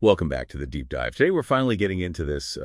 Welcome back to the deep dive. Today we're finally getting into this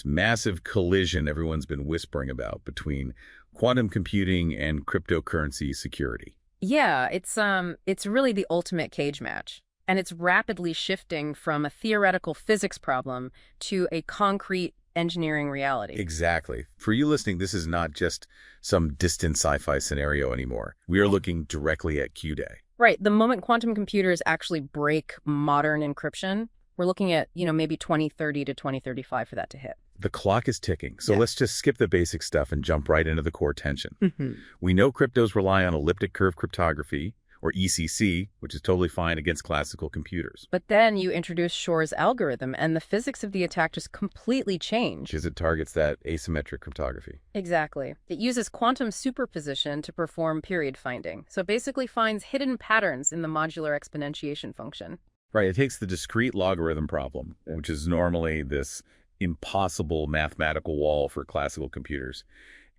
massive collision everyone's been whispering about between quantum computing and cryptocurrency security. Yeah, it's really the ultimate cage match. And it's rapidly shifting from a theoretical physics problem to a concrete engineering reality. Exactly. For you listening, this is not just some distant sci-fi scenario anymore. We are looking directly at Q-Day. Right. The moment quantum computers actually break modern encryption, we're looking at, maybe 2030 to 2035 for that to hit. The clock is ticking, so Yeah. let's just skip the basic stuff and jump right into the core tension. hmm We know cryptos rely on elliptic curve cryptography, or ECC, which is totally fine against classical computers, But then you introduce Shor's algorithm, and the physics of the attack just completely change. because it targets that asymmetric cryptography. Exactly. It uses quantum superposition to perform period finding. So it basically finds hidden patterns in the modular exponentiation function. Right, it takes the discrete logarithm problem, which is normally this impossible mathematical wall for classical computers,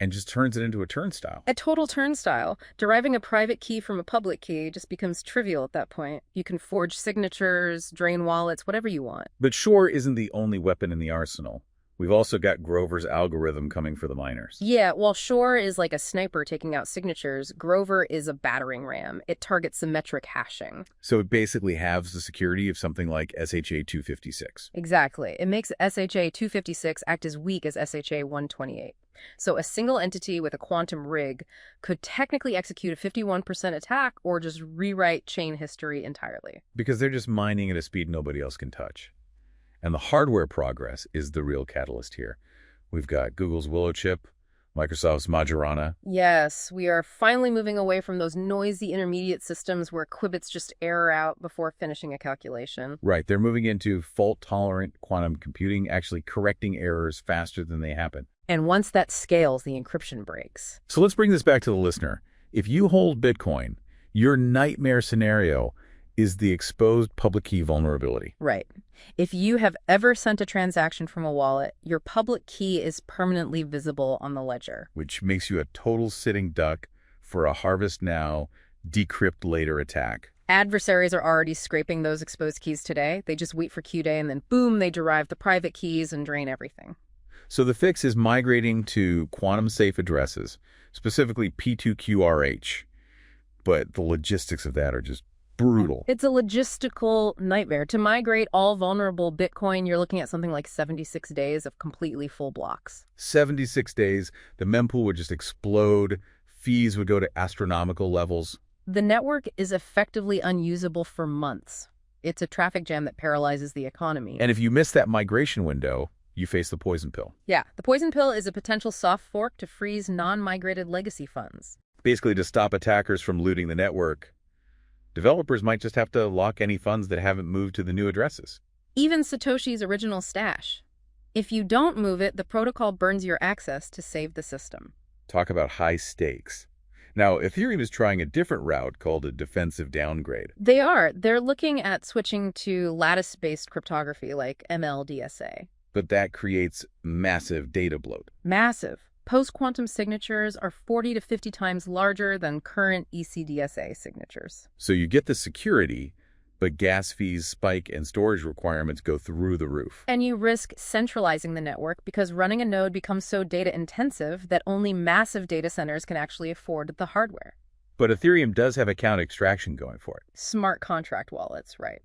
and just turns it into a turnstile. A total turnstile. Deriving a private key from a public key just becomes trivial at that point. You can forge signatures, drain wallets, whatever you want. But Shor isn't the only weapon in the arsenal. We've also got Grover's algorithm coming for the miners. Yeah, while Shor is like a sniper taking out signatures, Grover is a battering ram. It targets symmetric hashing. So it basically halves the security of something like SHA-256. Exactly. It makes SHA-256 act as weak as SHA-128. So a single entity with a quantum rig could technically execute a 51% attack or just rewrite chain history entirely. Because they're just mining at a speed nobody else can touch. And the hardware progress is the real catalyst here. We've got Google's Willow chip, Microsoft's Majorana. Yes, we are finally moving away from those noisy intermediate systems where qubits just error out before finishing a calculation. Right, they're moving into fault-tolerant quantum computing, actually correcting errors faster than they happen. And once that scales, the encryption breaks. So let's bring this back to the listener. If you hold Bitcoin, your nightmare scenario is the exposed public key vulnerability. Right. If you have ever sent a transaction from a wallet, your public key is permanently visible on the ledger. Which makes you a total sitting duck for a harvest now, decrypt later attack. Adversaries are already scraping those exposed keys today. They just wait for Q-Day and then boom, they derive the private keys and drain everything. So the fix is migrating to quantum-safe addresses, specifically P2QRH. But the logistics of that are just brutal. It's a logistical nightmare. To migrate all vulnerable Bitcoin, you're looking at something like 76 days of completely full blocks. 76 days, the mempool would just explode, fees would go to astronomical levels. The network is effectively unusable for months. It's a traffic jam that paralyzes the economy. And if you miss that migration window, you face the poison pill. Yeah, the poison pill is a potential soft fork to freeze non-migrated legacy funds. Basically, to stop attackers from looting the network, developers might just have to lock any funds that haven't moved to the new addresses. Even Satoshi's original stash. If you don't move it, the protocol burns your access to save the system. Talk about high stakes. Now, Ethereum is trying a different route called a defensive downgrade. They are. They're looking at switching to lattice-based cryptography like MLDSA. But that creates massive data bloat. Massive. Post-quantum signatures are 40 to 50 times larger than current ECDSA signatures. So you get the security, but gas fees spike and storage requirements go through the roof. And you risk centralizing the network because running a node becomes so data-intensive that only massive data centers can actually afford the hardware. But Ethereum does have account extraction going for it. Smart contract wallets, right.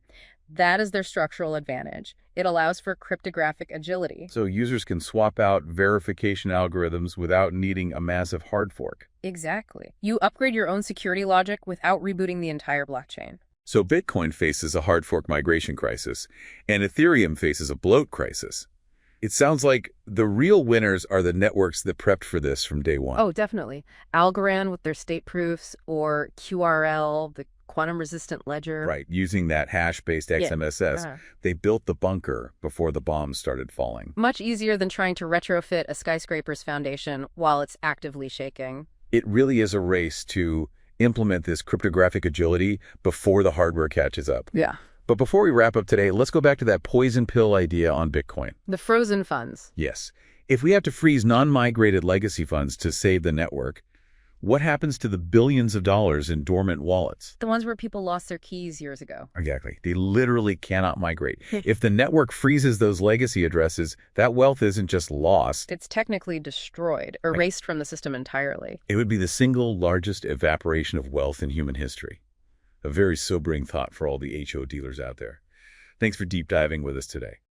That is their structural advantage. It allows for cryptographic agility. So users can swap out verification algorithms without needing a massive hard fork. Exactly. You upgrade your own security logic without rebooting the entire blockchain. So Bitcoin faces a hard fork migration crisis, and Ethereum faces a bloat crisis. It sounds like the real winners are the networks that prepped for this from day one. Oh, definitely. Algorand with their state proofs, or QRL, the quantum-resistant ledger. Right, using that hash-based XMSS, they built the bunker before the bombs started falling. Much easier than trying to retrofit a skyscraper's foundation while it's actively shaking. It really is a race to implement this cryptographic agility before the hardware catches up. Yeah. But before we wrap up today, let's go back to that poison pill idea on Bitcoin. The frozen funds. Yes. If we have to freeze non-migrated legacy funds to save the network, What happens to the billions of dollars in dormant wallets? The ones where people lost their keys years ago. Exactly. They literally cannot migrate. If the network freezes those legacy addresses, that wealth isn't just lost. It's technically destroyed, erased from the system entirely. It would be the single largest evaporation of wealth in human history. A very sobering thought for all the HO dealers out there. Thanks for deep diving with us today.